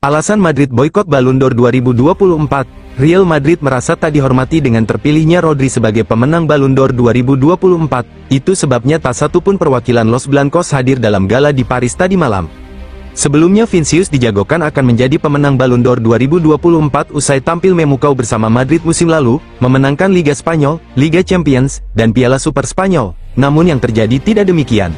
Alasan Madrid boykot Ballon d'Or 2024, Real Madrid merasa tak dihormati dengan terpilihnya Rodri sebagai pemenang Ballon d'Or 2024, itu sebabnya tak satu pun perwakilan Los Blancos hadir dalam gala di Paris tadi malam. Sebelumnya Vinicius dijagokan akan menjadi pemenang Ballon d'Or 2024 usai tampil memukau bersama Madrid musim lalu, memenangkan Liga Spanyol, Liga Champions, dan Piala Super Spanyol. Namun yang terjadi tidak demikian.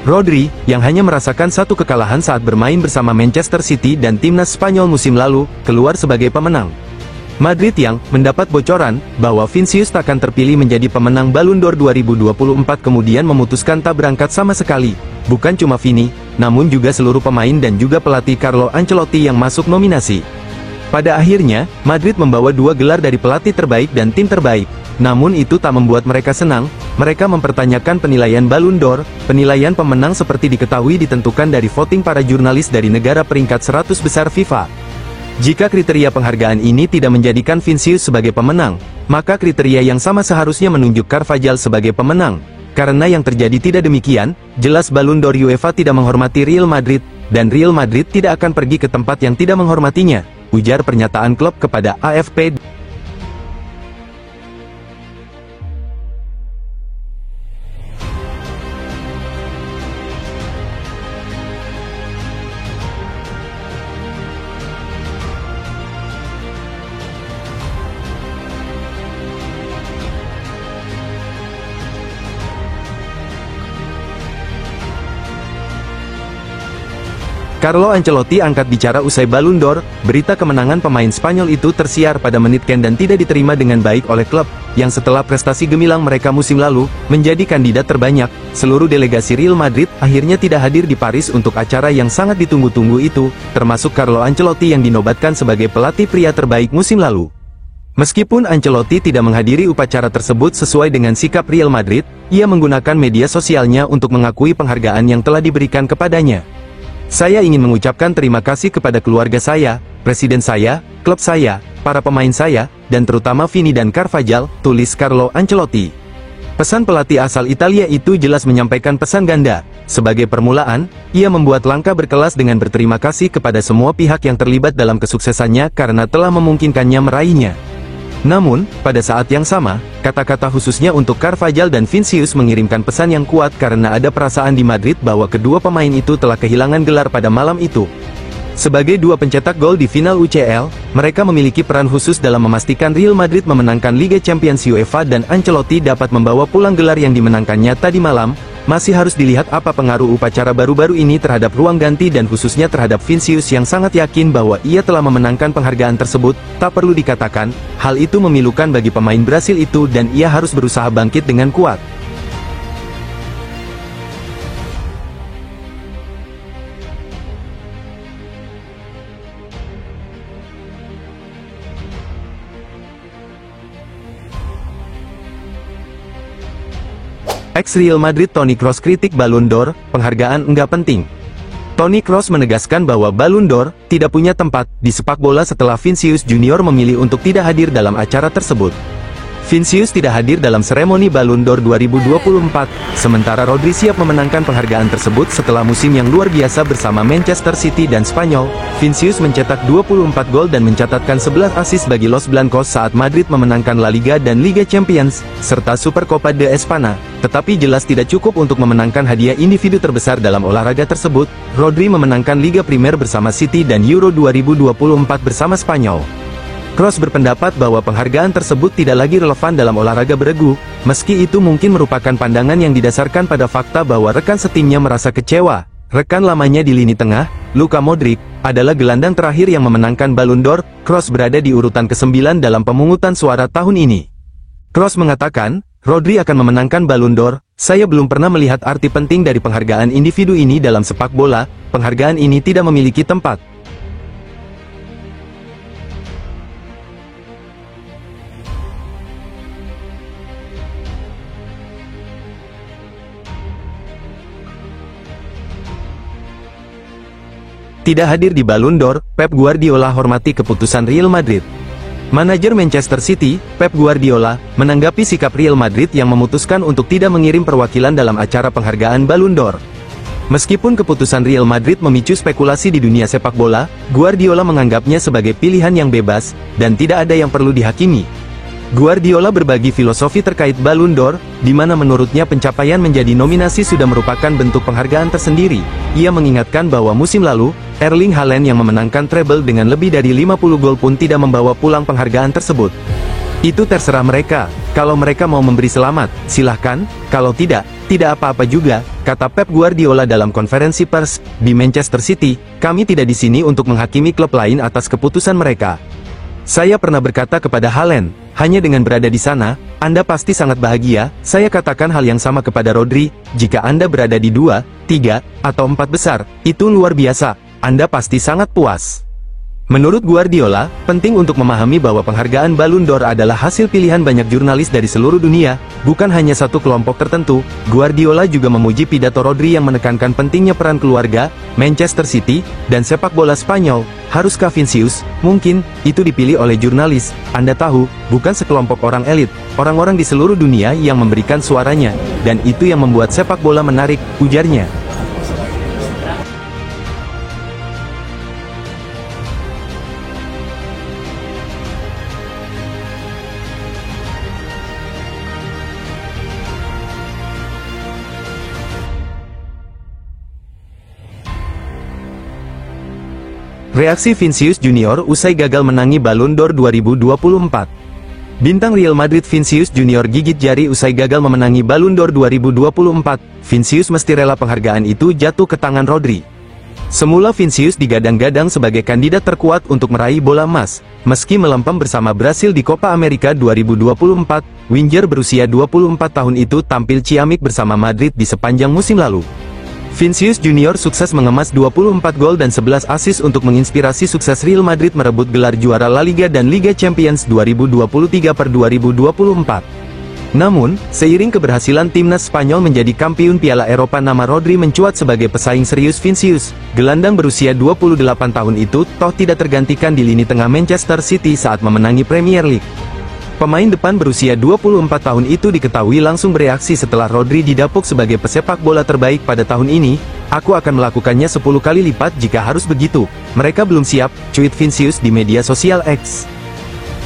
Rodri, yang hanya merasakan satu kekalahan saat bermain bersama Manchester City dan timnas Spanyol musim lalu, keluar sebagai pemenang. Madrid yang mendapat bocoran bahwa Vinicius tak akan terpilih menjadi pemenang Ballon d'Or 2024 kemudian memutuskan tak berangkat sama sekali. Bukan cuma Vini, namun juga seluruh pemain dan juga pelatih Carlo Ancelotti yang masuk nominasi. Pada akhirnya, Madrid membawa 2 gelar dari pelatih terbaik dan tim terbaik. Namun itu tak membuat mereka senang, mereka mempertanyakan penilaian Ballon d'Or. Penilaian pemenang seperti diketahui ditentukan dari voting para jurnalis dari negara peringkat 100 besar FIFA. Jika kriteria penghargaan ini tidak menjadikan Vinicius sebagai pemenang, maka kriteria yang sama seharusnya menunjuk Carvajal sebagai pemenang. Karena yang terjadi tidak demikian, jelas Ballon d'Or UEFA tidak menghormati Real Madrid, dan Real Madrid tidak akan pergi ke tempat yang tidak menghormatinya, ujar pernyataan klub kepada AFP. Carlo Ancelotti angkat bicara usai Ballon d'Or. Berita kemenangan pemain Spanyol itu tersiar pada menit dan tidak diterima dengan baik oleh klub, yang setelah prestasi gemilang mereka musim lalu, menjadi kandidat terbanyak. Seluruh delegasi Real Madrid akhirnya tidak hadir di Paris untuk acara yang sangat ditunggu-tunggu itu, termasuk Carlo Ancelotti yang dinobatkan sebagai pelatih pria terbaik musim lalu. Meskipun Ancelotti tidak menghadiri upacara tersebut sesuai dengan sikap Real Madrid, ia menggunakan media sosialnya untuk mengakui penghargaan yang telah diberikan kepadanya. Saya ingin mengucapkan terima kasih kepada keluarga saya, presiden saya, klub saya, para pemain saya, dan terutama Vini dan Carvajal, tulis Carlo Ancelotti. Pesan pelatih asal Italia itu jelas menyampaikan pesan ganda. Sebagai permulaan, ia membuat langkah berkelas dengan berterima kasih kepada semua pihak yang terlibat dalam kesuksesannya karena telah memungkinkannya meraihnya. Namun, pada saat yang sama, kata-kata khususnya untuk Carvajal dan Vinicius mengirimkan pesan yang kuat karena ada perasaan di Madrid bahwa kedua pemain itu telah kehilangan gelar pada malam itu. Sebagai dua pencetak gol di final UCL, mereka memiliki peran khusus dalam memastikan Real Madrid memenangkan Liga Champions UEFA dan Ancelotti dapat membawa pulang gelar yang dimenangkannya tadi malam. Masih harus dilihat apa pengaruh upacara baru-baru ini terhadap ruang ganti dan khususnya terhadap Vinicius yang sangat yakin bahwa ia telah memenangkan penghargaan tersebut. Tak perlu dikatakan, hal itu memilukan bagi pemain Brasil itu dan ia harus berusaha bangkit dengan kuat. Ex-Real Madrid Toni Kroos kritik Ballon d'Or, penghargaan enggak penting. Toni Kroos menegaskan bahwa Ballon d'Or tidak punya tempat di sepak bola setelah Vinicius Junior memilih untuk tidak hadir dalam acara tersebut. Vinicius tidak hadir dalam seremoni Ballon d'Or 2024, sementara Rodri siap memenangkan penghargaan tersebut setelah musim yang luar biasa bersama Manchester City dan Spanyol. Vinicius mencetak 24 gol dan mencatatkan 11 assist bagi Los Blancos saat Madrid memenangkan La Liga dan Liga Champions, serta Supercopa de España. Tetapi jelas tidak cukup untuk memenangkan hadiah individu terbesar dalam olahraga tersebut. Rodri memenangkan Liga Primer bersama City dan Euro 2024 bersama Spanyol. Kroos berpendapat bahwa penghargaan tersebut tidak lagi relevan dalam olahraga beregu, meski itu mungkin merupakan pandangan yang didasarkan pada fakta bahwa rekan setimnya merasa kecewa. Rekan lamanya di lini tengah, Luka Modric, adalah gelandang terakhir yang memenangkan Ballon d'Or. Kroos berada di urutan ke-9 dalam pemungutan suara tahun ini. Kroos mengatakan, Rodri akan memenangkan Ballon d'Or. Saya belum pernah melihat arti penting dari penghargaan individu ini dalam sepak bola. Penghargaan ini tidak memiliki tempat. Tidak hadir di Ballon d'Or, Pep Guardiola hormati keputusan Real Madrid. Manajer Manchester City, Pep Guardiola, menanggapi sikap Real Madrid yang memutuskan untuk tidak mengirim perwakilan dalam acara penghargaan Ballon d'Or. Meskipun keputusan Real Madrid memicu spekulasi di dunia sepak bola, Guardiola menganggapnya sebagai pilihan yang bebas, dan tidak ada yang perlu dihakimi. Guardiola berbagi filosofi terkait Ballon d'Or, di mana menurutnya pencapaian menjadi nominasi sudah merupakan bentuk penghargaan tersendiri. Ia mengingatkan bahwa musim lalu, Erling Haaland yang memenangkan treble dengan lebih dari 50 gol pun tidak membawa pulang penghargaan tersebut. Itu terserah mereka, kalau mereka mau memberi selamat, silahkan, kalau tidak apa-apa juga, kata Pep Guardiola dalam konferensi pers di Manchester City. Kami tidak di sini untuk menghakimi klub lain atas keputusan mereka. Saya pernah berkata kepada Haaland, hanya dengan berada di sana, Anda pasti sangat bahagia. Saya katakan hal yang sama kepada Rodri, jika Anda berada di 2, 3, atau 4 besar, itu luar biasa, Anda pasti sangat puas. Menurut Guardiola, penting untuk memahami bahwa penghargaan Ballon d'Or adalah hasil pilihan banyak jurnalis dari seluruh dunia, bukan hanya satu kelompok tertentu. Guardiola juga memuji pidato Rodri yang menekankan pentingnya peran keluarga, Manchester City, dan sepak bola Spanyol. Haruskah Vinicius? Mungkin, itu dipilih oleh jurnalis. Anda tahu, bukan sekelompok orang elit, orang-orang di seluruh dunia yang memberikan suaranya, dan itu yang membuat sepak bola menarik, ujarnya. Reaksi Vinicius Junior usai gagal menangi Ballon d'Or 2024. Bintang Real Madrid Vinicius Junior gigit jari usai gagal memenangi Ballon d'Or 2024. Vinicius mesti rela penghargaan itu jatuh ke tangan Rodri. Semula Vinicius digadang-gadang sebagai kandidat terkuat untuk meraih bola emas. Meski melempem bersama Brasil di Copa America 2024, winger berusia 24 tahun itu tampil ciamik bersama Madrid di sepanjang musim lalu. Vinicius Junior sukses mengemas 24 gol dan 11 assist untuk menginspirasi sukses Real Madrid merebut gelar juara La Liga dan Liga Champions 2023-2024. Namun, seiring keberhasilan timnas Spanyol menjadi kampiun Piala Eropa, nama Rodri mencuat sebagai pesaing serius Vinicius. Gelandang berusia 28 tahun itu toh tidak tergantikan di lini tengah Manchester City saat memenangi Premier League. Pemain depan berusia 24 tahun itu diketahui langsung bereaksi setelah Rodri didapuk sebagai pesepak bola terbaik pada tahun ini. Aku akan melakukannya 10 kali lipat jika harus begitu. Mereka belum siap, cuit Vinicius di media sosial X.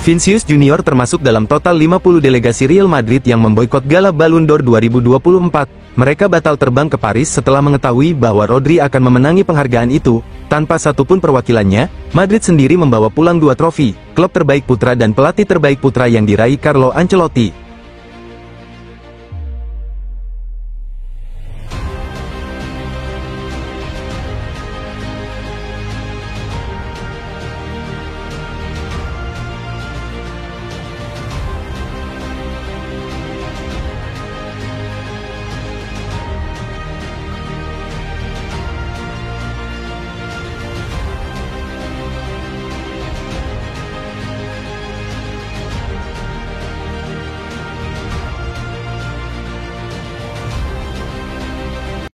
Vinicius Junior termasuk dalam total 50 delegasi Real Madrid yang memboikot gala Ballon d'Or 2024. Mereka batal terbang ke Paris setelah mengetahui bahwa Rodri akan memenangi penghargaan itu. Tanpa satupun perwakilannya, Madrid sendiri membawa pulang 2 trofi, klub terbaik putra dan pelatih terbaik putra yang diraih Carlo Ancelotti.